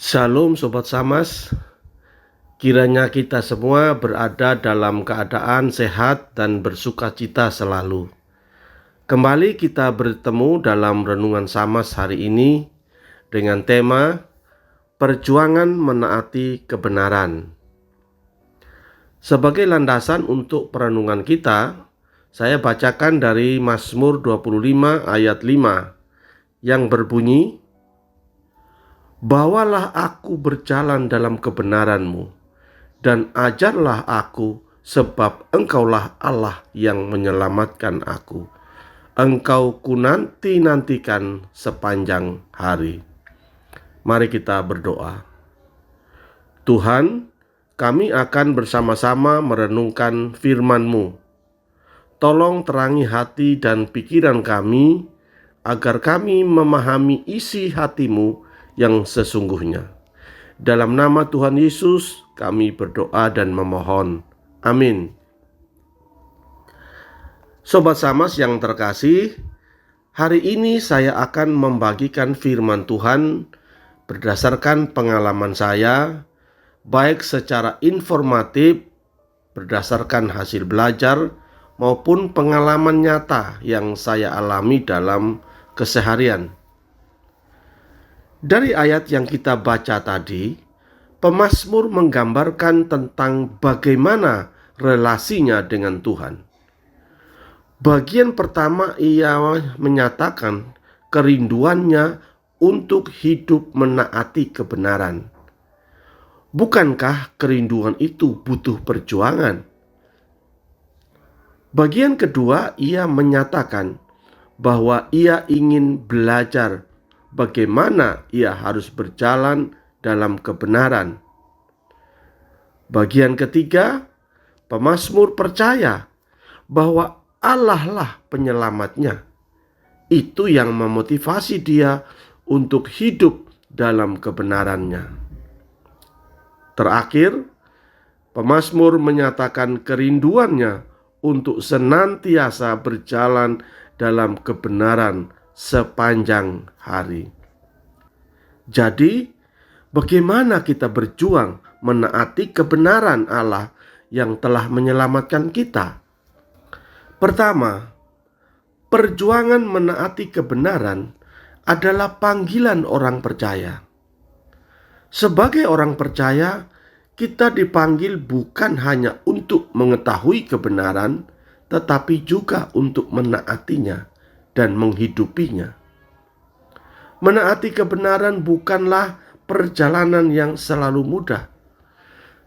Shalom Sobat Samas, kiranya kita semua berada dalam keadaan sehat dan bersukacita selalu. Kembali kita bertemu dalam Renungan Samas hari ini dengan tema Perjuangan Menaati Kebenaran. Sebagai landasan untuk perenungan kita, saya bacakan dari Mazmur 25 ayat 5 yang berbunyi, "Bawalah aku berjalan dalam kebenaran-Mu, dan ajarlah aku, sebab Engkaulah Allah yang menyelamatkan aku. Engkau kunanti-nantikan sepanjang hari." Mari kita berdoa. Tuhan, kami akan bersama-sama merenungkan firman-Mu. Tolong terangi hati dan pikiran kami, agar kami memahami isi hati-Mu yang sesungguhnya. Dalam nama Tuhan Yesus kami berdoa dan memohon. Amin. Sobat Samas yang terkasih, hari ini saya akan membagikan firman Tuhan berdasarkan pengalaman saya, baik secara informatif berdasarkan hasil belajar maupun pengalaman nyata yang saya alami dalam keseharian. Dari ayat yang kita baca tadi, pemazmur menggambarkan tentang bagaimana relasinya dengan Tuhan. Bagian pertama, ia menyatakan kerinduannya untuk hidup menaati kebenaran. Bukankah kerinduan itu butuh perjuangan? Bagian kedua, ia menyatakan bahwa ia ingin belajar bagaimana ia harus berjalan dalam kebenaran. Bagian ketiga, pemazmur percaya bahwa Allah lah penyelamatnya. Itu yang memotivasi dia untuk hidup dalam kebenarannya. Terakhir, pemazmur menyatakan kerinduannya untuk senantiasa berjalan dalam kebenaran sepanjang hari. Jadi, bagaimana kita berjuang menaati kebenaran Allah yang telah menyelamatkan kita? Pertama, perjuangan menaati kebenaran adalah panggilan orang percaya. Sebagai orang percaya, kita dipanggil bukan hanya untuk mengetahui kebenaran, tetapi juga untuk menaatinya dan menghidupinya. Menaati kebenaran bukanlah perjalanan yang selalu mudah.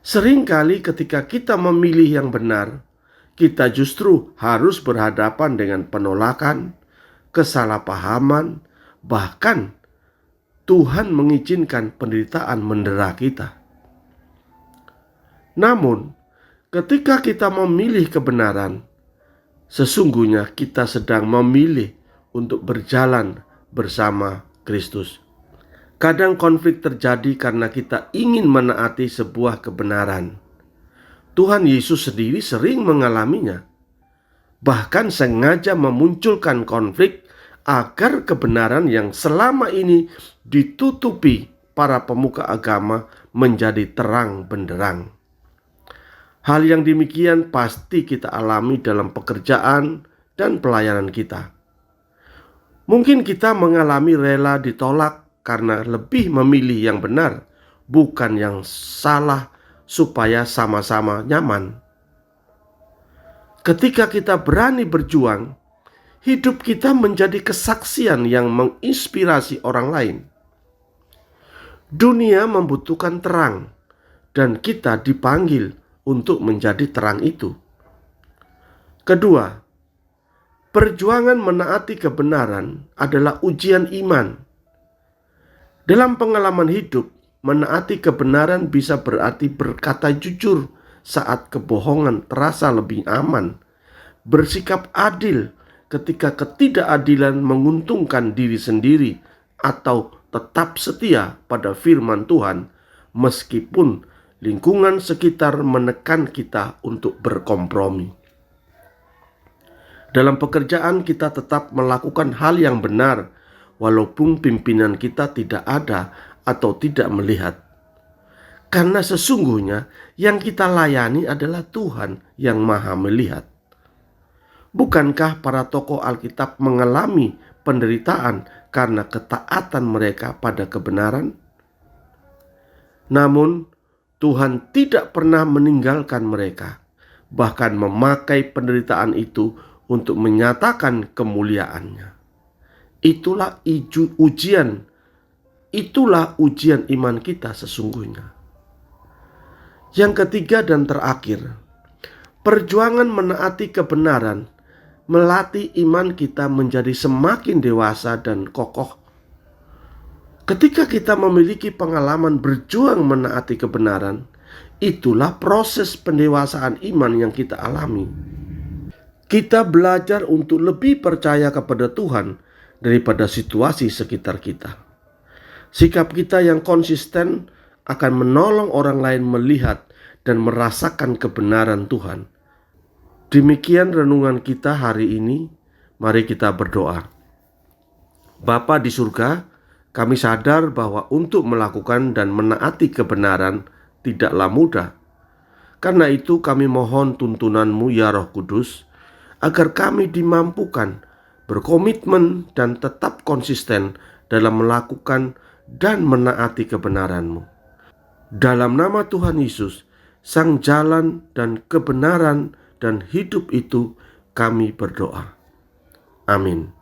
Seringkali ketika kita memilih yang benar, kita justru harus berhadapan dengan penolakan, kesalahpahaman, bahkan Tuhan mengizinkan penderitaan mendera kita. Namun, ketika kita memilih kebenaran, sesungguhnya kita sedang memilih untuk berjalan bersama Kristus. Kadang konflik terjadi karena kita ingin menaati sebuah kebenaran. Tuhan Yesus sendiri sering mengalaminya, bahkan sengaja memunculkan konflik agar kebenaran yang selama ini ditutupi para pemuka agama menjadi terang benderang. Hal yang demikian pasti kita alami dalam pekerjaan dan pelayanan kita. Mungkin kita mengalami rela ditolak karena lebih memilih yang benar, bukan yang salah, supaya sama-sama nyaman. Ketika kita berani berjuang, hidup kita menjadi kesaksian yang menginspirasi orang lain. Dunia membutuhkan terang, dan kita dipanggil untuk menjadi terang itu. Kedua, perjuangan menaati kebenaran adalah ujian iman. Dalam pengalaman hidup, menaati kebenaran bisa berarti berkata jujur saat kebohongan terasa lebih aman, bersikap adil ketika ketidakadilan menguntungkan diri sendiri, atau tetap setia pada firman Tuhan meskipun lingkungan sekitar menekan kita untuk berkompromi. Dalam pekerjaan kita tetap melakukan hal yang benar walaupun pimpinan kita tidak ada atau tidak melihat. Karena sesungguhnya yang kita layani adalah Tuhan yang Maha melihat. Bukankah para tokoh Alkitab mengalami penderitaan karena ketaatan mereka pada kebenaran? Namun, Tuhan tidak pernah meninggalkan mereka, bahkan memakai penderitaan itu untuk menyatakan kemuliaannya. Itulah ujian iman kita sesungguhnya. Yang ketiga dan terakhir, perjuangan menaati kebenaran melatih iman kita menjadi semakin dewasa dan kokoh. Ketika kita memiliki pengalaman berjuang menaati kebenaran, itulah proses pendewasaan iman yang kita alami. Kita belajar untuk lebih percaya kepada Tuhan daripada situasi sekitar kita. Sikap kita yang konsisten akan menolong orang lain melihat dan merasakan kebenaran Tuhan. Demikian renungan kita hari ini. Mari kita berdoa. Bapa di surga, kami sadar bahwa untuk melakukan dan menaati kebenaran tidaklah mudah. Karena itu kami mohon tuntunan-Mu ya Roh Kudus, agar kami dimampukan berkomitmen dan tetap konsisten dalam melakukan dan menaati kebenaran-Mu. Dalam nama Tuhan Yesus, Sang Jalan dan Kebenaran dan Hidup itu, kami berdoa. Amin.